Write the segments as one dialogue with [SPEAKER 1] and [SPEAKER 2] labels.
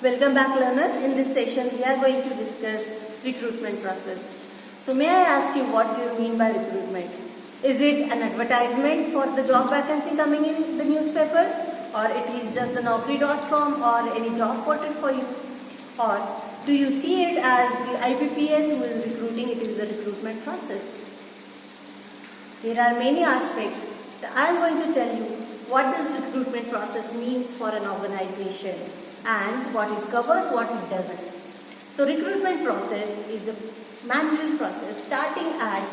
[SPEAKER 1] Welcome back, learners. In this session we are going to discuss recruitment process. So may I ask you, what do you mean by recruitment? Is it an advertisement for the job vacancy coming in the newspaper, or it is just a Naukri.com or any job portal for you? Or do you see it as the IPPS who is recruiting? It is a recruitment process. There are many aspects. I am going to tell you what this recruitment process means for an organization and what it covers, what it doesn't. So recruitment process is a manual process starting at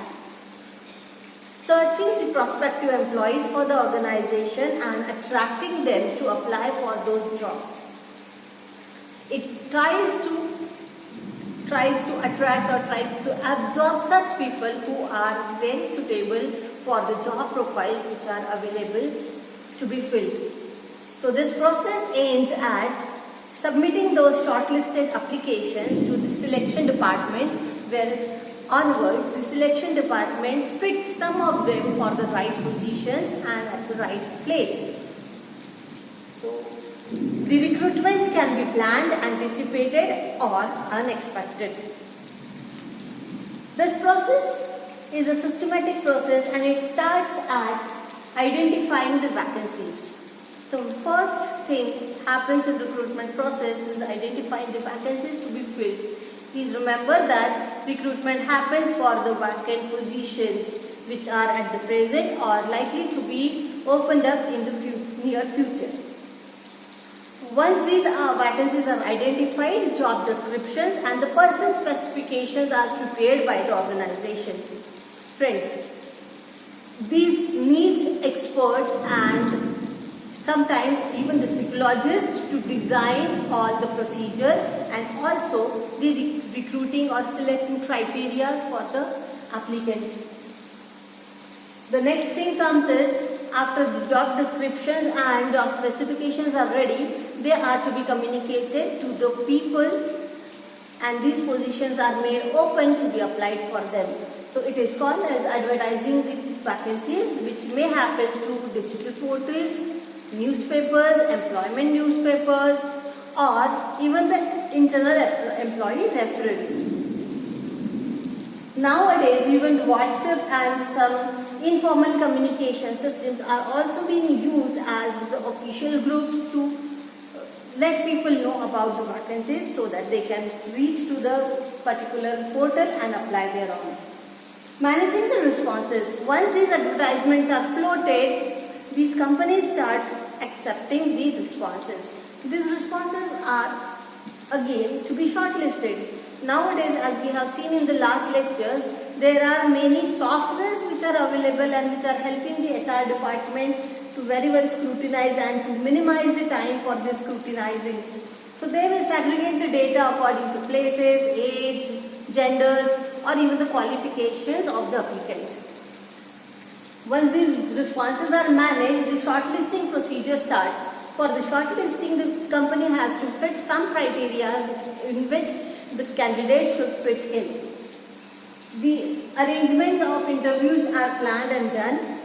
[SPEAKER 1] searching the prospective employees for the organization and attracting them to apply for those jobs. It tries to attract or try to absorb such people who are very suitable for the job profiles which are available to be filled. So this process aims at submitting those shortlisted applications to the selection department, where onwards the selection departments pick some of them for the right positions and at the right place. So the recruitment can be planned, anticipated or unexpected. This process is a systematic process and it starts at identifying the vacancies. So first thing happens in recruitment process is identifying the vacancies to be filled. Please remember that recruitment happens for the vacant positions which are at the present or likely to be opened up in the near future. So once these vacancies are identified, job descriptions and the person specifications are prepared by the organization. Friends, these needs experts and sometimes even the psychologists to design all the procedure and also the recruiting or selecting criteria for the applicants. The next thing comes is, after the job descriptions and job specifications are ready, they are to be communicated to the people and these positions are made open to be applied for them. So it is called as advertising the vacancies, which may happen through digital portals, newspapers, employment newspapers, or even the internal employee referrals. Nowadays, even WhatsApp and some informal communication systems are also being used as the official groups to let people know about the vacancies so that they can reach to the particular portal and apply their own. Managing the responses. Once these advertisements are floated, these companies start accepting the responses. These responses are again to be shortlisted. Nowadays, as we have seen in the last lectures, there are many softwares which are available and which are helping the HR department to very well scrutinize and to minimize the time for this scrutinizing. So they will segregate the data according to places, age, genders, or even the qualifications of the applicants. Once these responses are managed, the shortlisting procedure starts. For the shortlisting, the company has to fit some criteria in which the candidate should fit in. The arrangements of interviews are planned and done.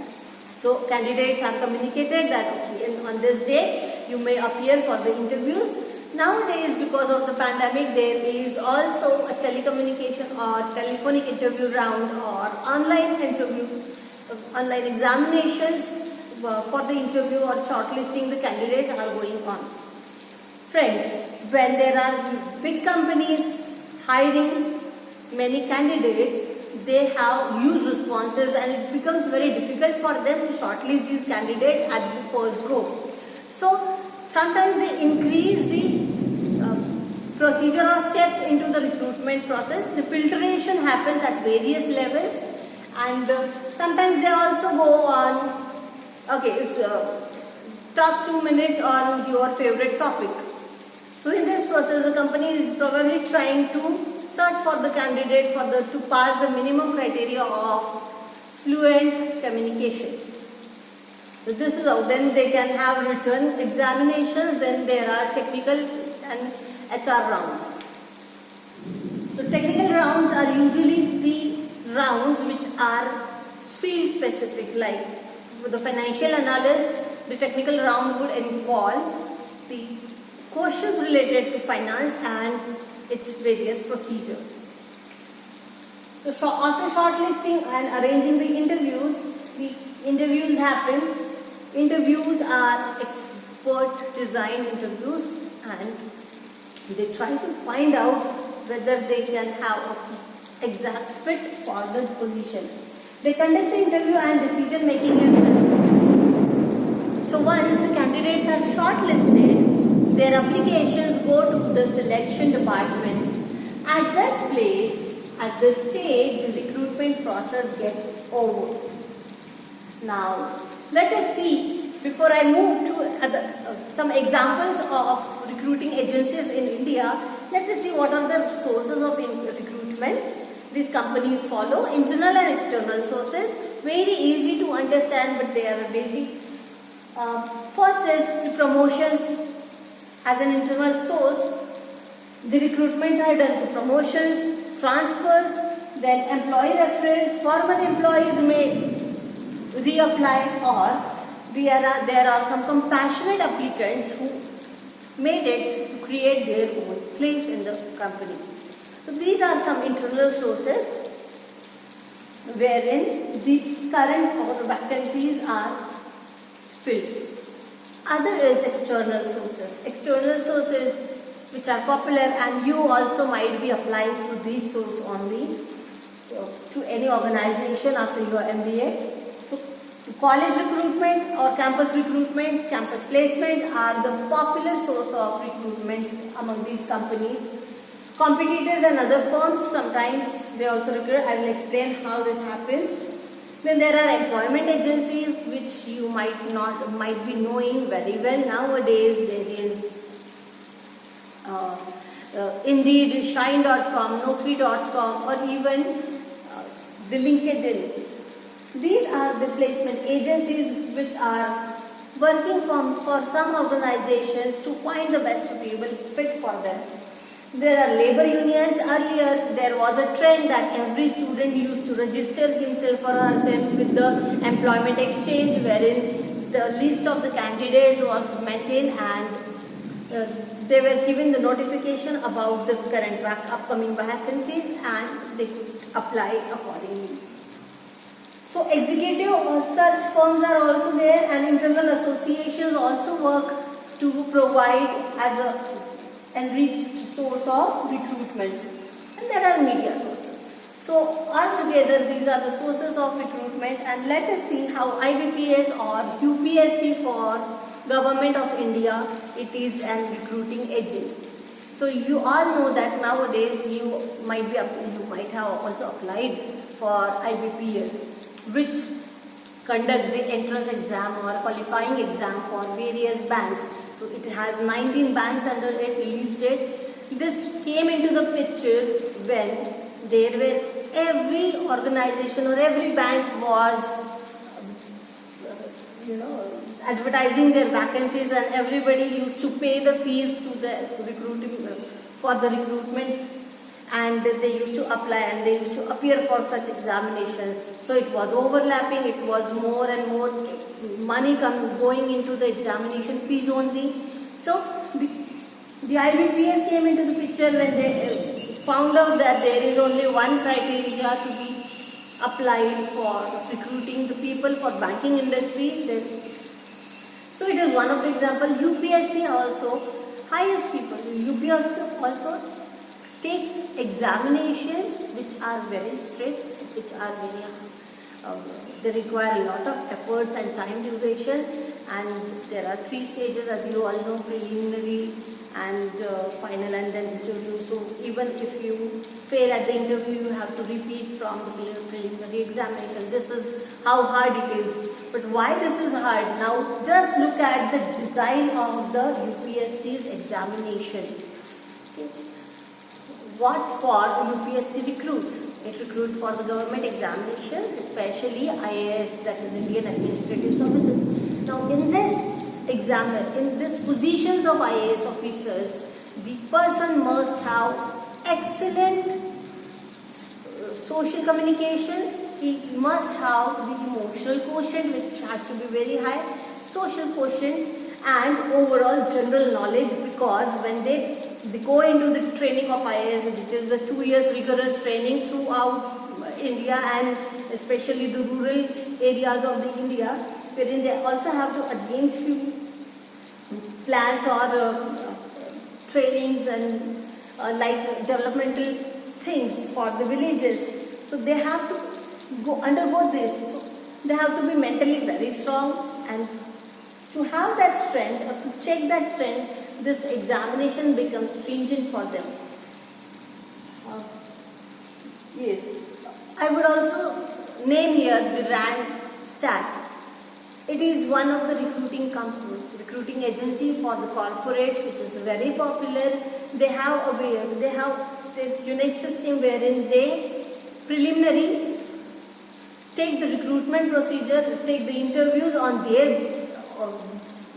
[SPEAKER 1] So candidates are communicated that okay, on this day you may appear for the interviews. Nowadays, because of the pandemic, there is also a telecommunication or telephonic interview round or online interview, online examinations for the interview or shortlisting the candidates are going on. Friends, when there are big companies hiring many candidates, they have huge responses and it becomes very difficult for them to shortlist these candidates at the first go. So sometimes they increase the procedure or steps into the recruitment process. The filtration happens at various levels and sometimes they also go on, talk 2 minutes on your favorite topic. So in this process, the company is probably trying to search for the candidate to pass the minimum criteria of fluent communication. So this is how then they can have written examinations, then there are technical and HR rounds. So technical rounds are usually the rounds which are field specific, like for the financial analyst, the technical round would involve the questions related to finance and its various procedures. So after shortlisting and arranging the interviews happens. Interviews are expert design interviews, and they try to find out whether they can have an exact fit for the position. They conduct the interview and decision making is done. So once the candidates are shortlisted, their applications go to the selection department. At this place, at this stage, the recruitment process gets over. Now, let us see, before I move to some examples of recruiting agencies in India, let us see what are the sources of recruitment these companies follow. Internal and external sources, very easy to understand, but they are very first is the promotions. As an internal source, the recruitments are done through promotions, transfers, then employee referrals. Former employees may reapply, or there are some compassionate applicants who made it to create their own place in the company. So these are some internal sources wherein the current or vacancies are filled. Other is external sources. External sources which are popular, and you also might be applying through these sources only. So to any organization after your MBA. So college recruitment or campus recruitment, campus placements are the popular source of recruitments among these companies. Competitors and other firms, sometimes they also recruit. I will explain how this happens. Then there are employment agencies which you might be knowing very well. Nowadays there is Indeed, Shine.com, Naukri.com, or even the LinkedIn. These are the placement agencies which are working for some organizations to find the best suitable fit for them. There are labor unions. Earlier, there was a trend that every student used to register himself or herself with the employment exchange, wherein the list of the candidates was maintained and they were given the notification about the current upcoming vacancies, and they could apply accordingly. So executive search firms are also there, and internal associations also work to provide as a enriched source of recruitment. And there are media sources. So altogether these are the sources of recruitment, and let us see how IBPS or UPSC for Government of India, it is an recruiting agent. So you all know that nowadays you might have also applied for IBPS, which conducts the entrance exam or qualifying exam for various banks. So it has 19 banks under it listed. This came into the picture when there were every organization or every bank was advertising their vacancies, and everybody used to pay the fees to the for the recruitment, and they used to apply and they used to appear for such examinations. So it was overlapping, it was more and more money going into the examination fees only. So the IBPS came into the picture when they found out that there is only one criteria to be applied for recruiting the people for banking industry. So it is one of the example. UPSC also hires people. UPSC also takes examinations which are very strict, which are very they require a lot of efforts and time duration, and there are 3 stages, as you all know: preliminary and final, and then interview. So even if you fail at the interview, you have to repeat from the preliminary examination. This is how hard it is. But why this is hard? Now just look at the design of the UPSC's examination. Okay. What for UPSC recruits? It recruits for the government examinations, especially IAS, that is Indian Administrative Services. Now in this positions of IAS officers, the person must have excellent social communication. He must have the emotional quotient, which has to be very high, social quotient, and overall general knowledge, because when they go into the training of IAS, which is a 2 years rigorous training throughout India and especially the rural areas of the India, wherein they also have to against few plans or trainings and like developmental things for the villages. So they have to undergo this. So they have to be mentally very strong, and to have that strength or to check that strength, this examination becomes stringent for them. Yes, I would also name here the Randstad. It is one of the recruiting agency for the corporates, which is very popular. They have their unique system wherein they preliminary take the recruitment procedure, take the interviews on their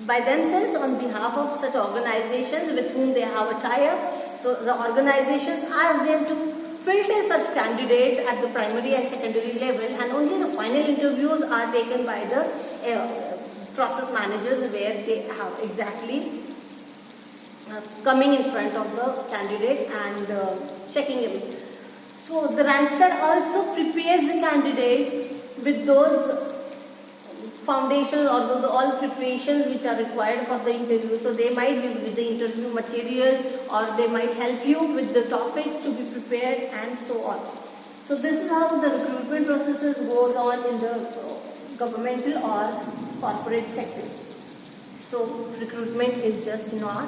[SPEAKER 1] by themselves on behalf of such organizations with whom they have a tie-up. So the organizations ask them to filter such candidates at the primary and secondary level, and only the final interviews are taken by the process managers, where they have exactly coming in front of the candidate and checking him. So the Randstad also prepares the candidates with those foundational or those all preparations which are required for the interview. So they might give with the interview material, or they might help you with the topics to be prepared, and so on. So this is how the recruitment processes goes on in the governmental or corporate sectors. So recruitment is just not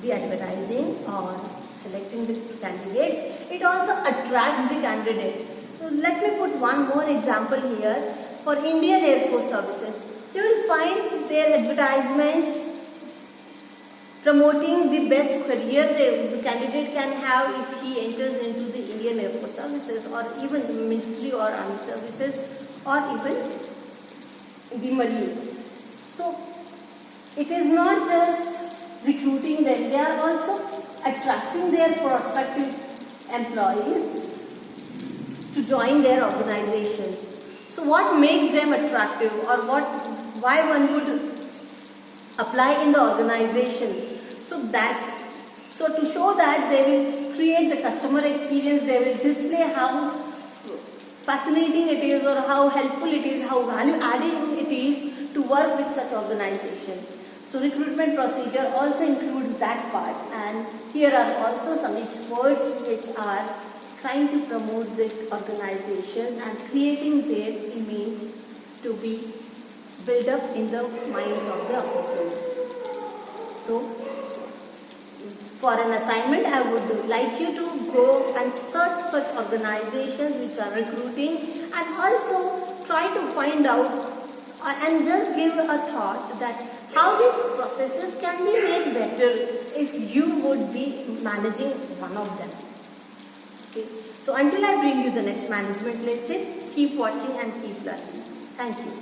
[SPEAKER 1] the advertising or selecting the candidates, it also attracts the candidate. So let me put one more example here. For Indian Air Force Services, you will find their advertisements promoting the best career the candidate can have if he enters into the Indian Air Force Services, or even the military or army services, or even the Marine. So it is not just recruiting them, they are also attracting their prospective employees to join their organizations. So what makes them attractive, or why one would apply in the organization? So to show that they will create the customer experience, they will display how fascinating it is, or how helpful it is, how value adding it is to work with such organization. So recruitment procedure also includes that part, and here are also some experts which are trying to promote the organizations and creating their image to be built up in the minds of the applicants. So for an assignment, I would like you to go and search such organizations which are recruiting, and also try to find out and just give a thought that how these processes can be made better if you would be managing one of them. Okay. So until I bring you the next management lesson, keep watching and keep learning. Thank you.